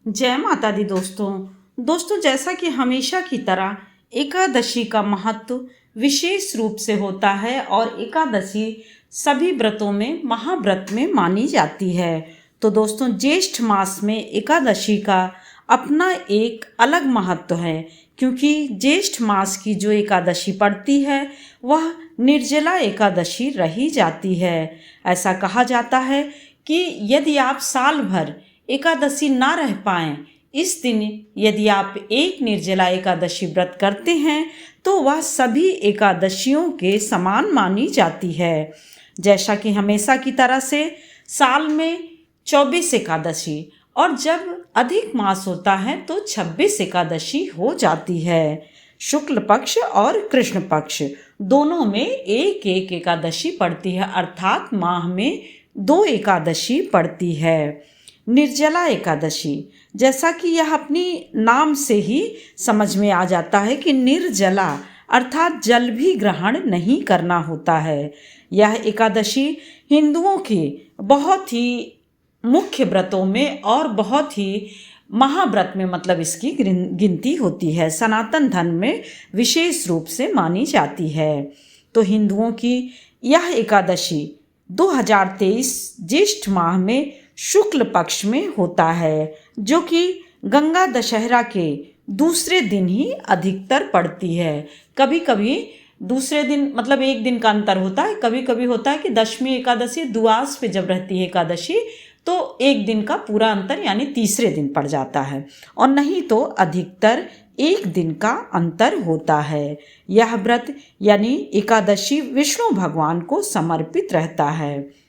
जय माता दी दोस्तों जैसा कि हमेशा की तरह एकादशी का महत्व विशेष रूप से होता है और एकादशी सभी व्रतों में महाव्रत में मानी जाती है। तो दोस्तों ज्येष्ठ मास में एकादशी का अपना एक अलग महत्व है, क्योंकि ज्येष्ठ मास की जो एकादशी पड़ती है वह निर्जला एकादशी रही जाती है। ऐसा कहा जाता है कि यदि आप साल भर एकादशी ना रह पाएं, इस दिन यदि आप एक निर्जला एकादशी व्रत करते हैं तो वह सभी एकादशियों के समान मानी जाती है। जैसा कि हमेशा की तरह से साल में 24 एकादशी और जब अधिक मास होता है तो 26 एकादशी हो जाती है। शुक्ल पक्ष और कृष्ण पक्ष दोनों में एक एक एकादशी पड़ती है, अर्थात माह में 2 एकादशी पड़ती है। निर्जला एकादशी, जैसा कि यह अपनी नाम से ही समझ में आ जाता है कि निर्जला अर्थात जल भी ग्रहण नहीं करना होता है। यह एकादशी हिंदुओं के बहुत ही मुख्य व्रतों में और बहुत ही महाव्रत में मतलब इसकी गिनती होती है। सनातन धर्म में विशेष रूप से मानी जाती है। तो हिंदुओं की यह एकादशी 2023 ज्येष्ठ माह में शुक्ल पक्ष में होता है, जो कि गंगा दशहरा के दूसरे दिन ही अधिकतर पड़ती है। कभी कभी दूसरे दिन मतलब एक दिन का अंतर होता है, कभी कभी होता है कि दशमी एकादशी दुआस पे जब रहती है एकादशी तो एक दिन का पूरा अंतर यानी तीसरे दिन पड़ जाता है, और नहीं तो अधिकतर एक दिन का अंतर होता है। यह व्रत यानी एकादशी विष्णु भगवान को समर्पित रहता है।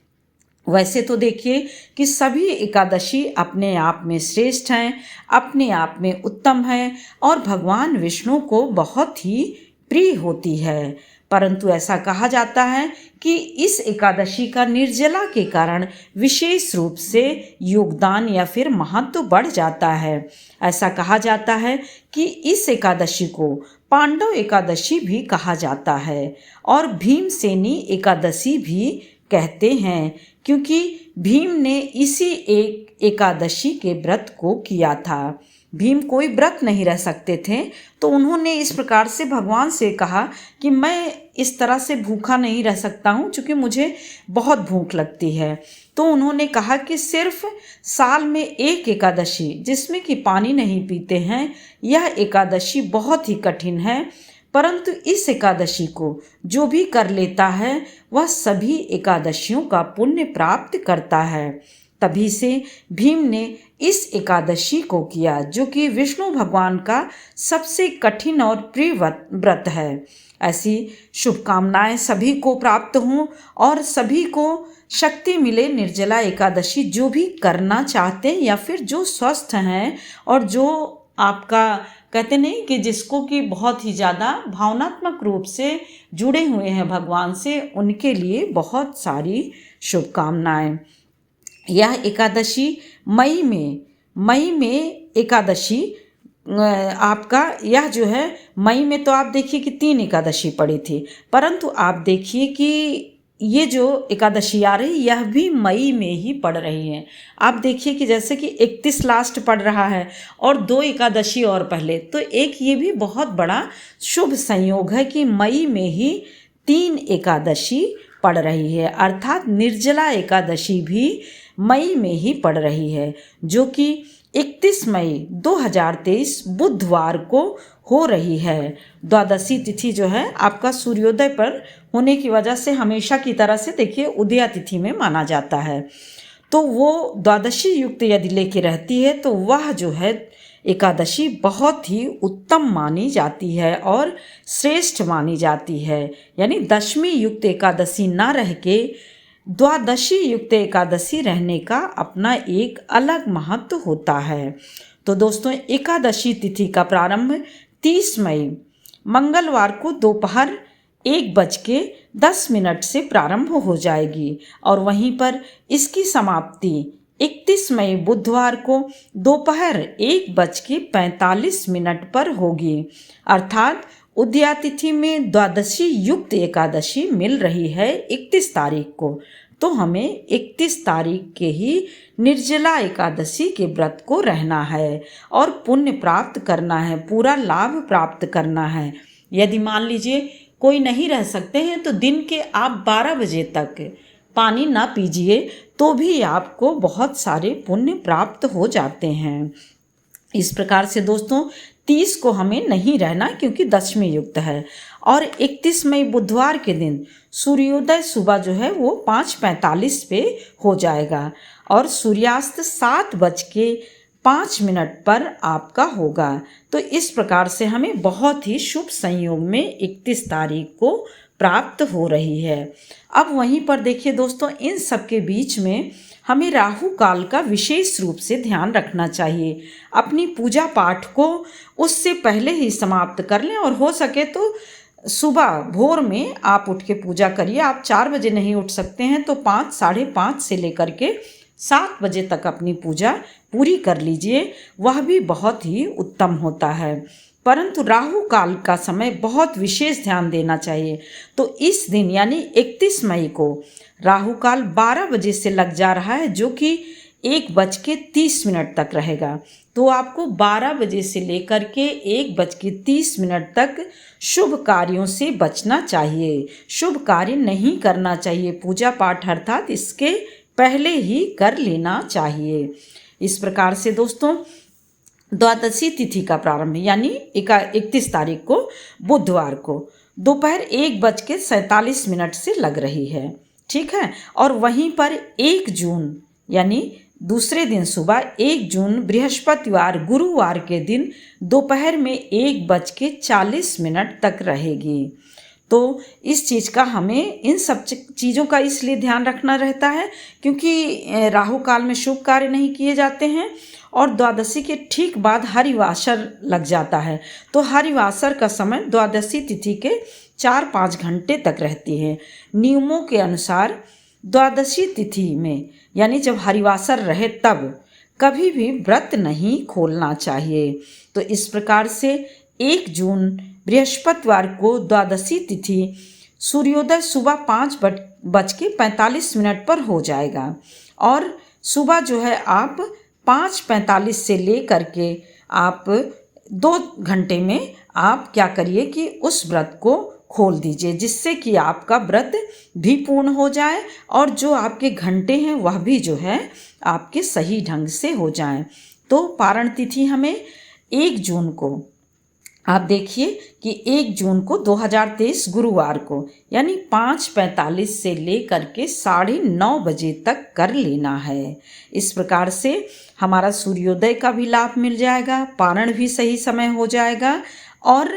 वैसे तो देखिए कि सभी एकादशी अपने आप में श्रेष्ठ हैं, अपने आप में उत्तम हैं और भगवान विष्णु को बहुत ही प्रिय होती है, परंतु ऐसा कहा जाता है कि इस एकादशी का निर्जला के कारण विशेष रूप से योगदान या फिर महत्व बढ़ जाता है। ऐसा कहा जाता है कि इस एकादशी को पांडव एकादशी भी कहा जाता है और भीमसेनी एकादशी भी कहते हैं, क्योंकि भीम ने इसी एक एकादशी के व्रत को किया था। भीम कोई व्रत नहीं रह सकते थे, तो उन्होंने इस प्रकार से भगवान से कहा कि मैं इस तरह से भूखा नहीं रह सकता हूँ, क्योंकि मुझे बहुत भूख लगती है। तो उन्होंने कहा कि सिर्फ साल में एक एकादशी जिसमें कि पानी नहीं पीते हैं, यह एकादशी बहुत ही कठिन है, परंतु इस एकादशी को जो भी कर लेता है वह सभी एकादशियों का पुण्य प्राप्त करता है। तभी से भीम ने इस एकादशी को किया, जो कि विष्णु भगवान का सबसे कठिन और प्रिय व्रत है। ऐसी शुभकामनाएं सभी को प्राप्त हों और सभी को शक्ति मिले निर्जला एकादशी जो भी करना चाहते हैं या फिर जो स्वस्थ हैं और जो आपका कहते नहीं कि जिसको कि बहुत ही ज़्यादा भावनात्मक रूप से जुड़े हुए हैं भगवान से, उनके लिए बहुत सारी शुभकामनाएं। यह एकादशी मई में एकादशी आपका यह जो है मई में तो आप देखिए कि 3 एकादशी पड़ी थी, परंतु आप देखिए कि ये जो एकादशी आ रही यह भी मई में ही पड़ रही है। आप देखिए कि जैसे कि 31 लास्ट पड़ रहा है और 2 एकादशी और पहले, तो एक ये भी बहुत बड़ा शुभ संयोग है कि मई में ही 3 एकादशी पड़ रही है, अर्थात निर्जला एकादशी भी मई में ही पड़ रही है, जो कि 31 मई 2023 बुधवार को हो रही है। द्वादशी तिथि जो है आपका सूर्योदय पर होने की वजह से हमेशा की तरह से देखिए उदया तिथि में माना जाता है, तो वो द्वादशी युक्त यदि लेके रहती है तो वह जो है एकादशी बहुत ही उत्तम मानी जाती है और श्रेष्ठ मानी जाती है। यानी दशमी युक्त एकादशी ना रह के द्वादशी युक्त एकादशी रहने का अपना एक अलग महत्व होता है। तो दोस्तों एकादशी तिथि का प्रारंभ 30 मई मंगलवार को दोपहर 1:10 से प्रारंभ हो जाएगी और वहीं पर इसकी समाप्ति 31 मई बुधवार को दोपहर 1:45 पर होगी, अर्थात उदया तिथि में द्वादशी युक्त एकादशी मिल रही है 31 तारीख को। तो हमें 31 तारीख के ही निर्जला एकादशी के व्रत को रहना है और पुण्य प्राप्त करना है, पूरा लाभ प्राप्त करना है। यदि मान लीजिए कोई नहीं रह सकते हैं तो दिन के आप 12 बजे तक पानी ना पीजिए तो भी आपको बहुत सारे पुण्य प्राप्त हो जाते हैं। इस प्रकार से दोस्तों 30 को हमें नहीं रहना क्योंकि दशमी युक्त है। और 31 मई बुधवार के दिन सूर्योदय सुबह जो है वो 5:45 पे हो जाएगा और सूर्यास्त 7:05 पर आपका होगा। तो इस प्रकार से हमें बहुत ही शुभ संयोग में 31 तारीख को प्राप्त हो रही है। अब वहीं पर देखिए दोस्तों, इन सब के बीच में हमें राहु काल का विशेष रूप से ध्यान रखना चाहिए। अपनी पूजा पाठ को उससे पहले ही समाप्त कर लें और हो सके तो सुबह भोर में आप उठ के पूजा करिए। आप 4 बजे नहीं उठ सकते हैं तो 5, 5:30 से लेकर के 7 बजे तक अपनी पूजा पूरी कर लीजिए, वह भी बहुत ही उत्तम होता है। परंतु राहु काल का समय बहुत विशेष ध्यान देना चाहिए। तो इस दिन यानी 31 मई को राहु काल 12 बजे से लग जा रहा है, जो कि 1:30 तक रहेगा। तो आपको 12 बजे से लेकर के 1:30 तक शुभ कार्यों से बचना चाहिए। शुभ कार्य नहीं करना चाहिए, पूजा पाठ अर्थात इसके पहले ही कर लेना चाहिए। इस प्रकार से दोस्तों द्वादशी तिथि का प्रारंभ यानी 31 तारीख को बुधवार को दोपहर 1:47 से लग रही है, ठीक है। और वहीं पर 1 जून यानी दूसरे दिन सुबह 1 जून बृहस्पतिवार गुरुवार के दिन दोपहर में 1:40 तक रहेगी। तो इस चीज़ का हमें इन सब चीज़ों का इसलिए ध्यान रखना रहता है क्योंकि राहु काल में शुभ कार्य नहीं किए जाते हैं और द्वादशी के ठीक बाद हरिवासर लग जाता है। तो हरिवासर का समय द्वादशी तिथि के 4-5 घंटे तक रहती है। नियमों के अनुसार द्वादशी तिथि में यानी जब हरिवासर रहे तब कभी भी व्रत नहीं खोलना चाहिए। तो इस प्रकार से 1 जून बृहस्पतिवार को द्वादशी तिथि सूर्योदय सुबह 5:45 पर हो जाएगा और सुबह जो है आप 5:45 से ले करके आप 2 घंटे में आप क्या करिए कि उस व्रत को खोल दीजिए, जिससे कि आपका व्रत भी पूर्ण हो जाए और जो आपके घंटे हैं वह भी जो है आपके सही ढंग से हो जाएं। तो पारण तिथि हमें 1 जून को आप देखिए कि 1 जून को 2023 गुरुवार को यानी 5:45 से लेकर के 9:30 बजे तक कर लेना है। इस प्रकार से हमारा सूर्योदय का भी लाभ मिल जाएगा, पारण भी सही समय हो जाएगा और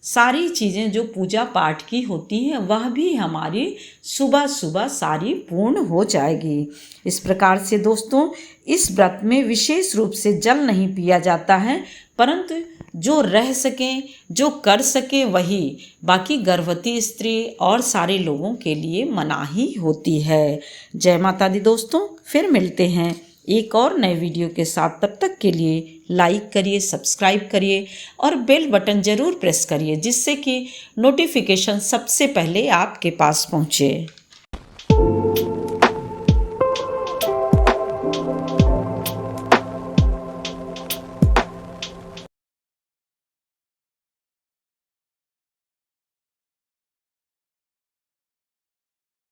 सारी चीज़ें जो पूजा पाठ की होती हैं वह भी हमारी सुबह सुबह सारी पूर्ण हो जाएगी। इस प्रकार से दोस्तों इस व्रत में विशेष रूप से जल नहीं पिया जाता है, परंतु जो रह सकें जो कर सके वही, बाकी गर्भवती स्त्री और सारे लोगों के लिए मनाही होती है। जय माता दी दोस्तों, फिर मिलते हैं एक और नए वीडियो के साथ। तब तक के लिए लाइक करिए, सब्सक्राइब करिए और बेल बटन ज़रूर प्रेस करिए जिससे कि नोटिफिकेशन सबसे पहले आपके पास पहुँचे।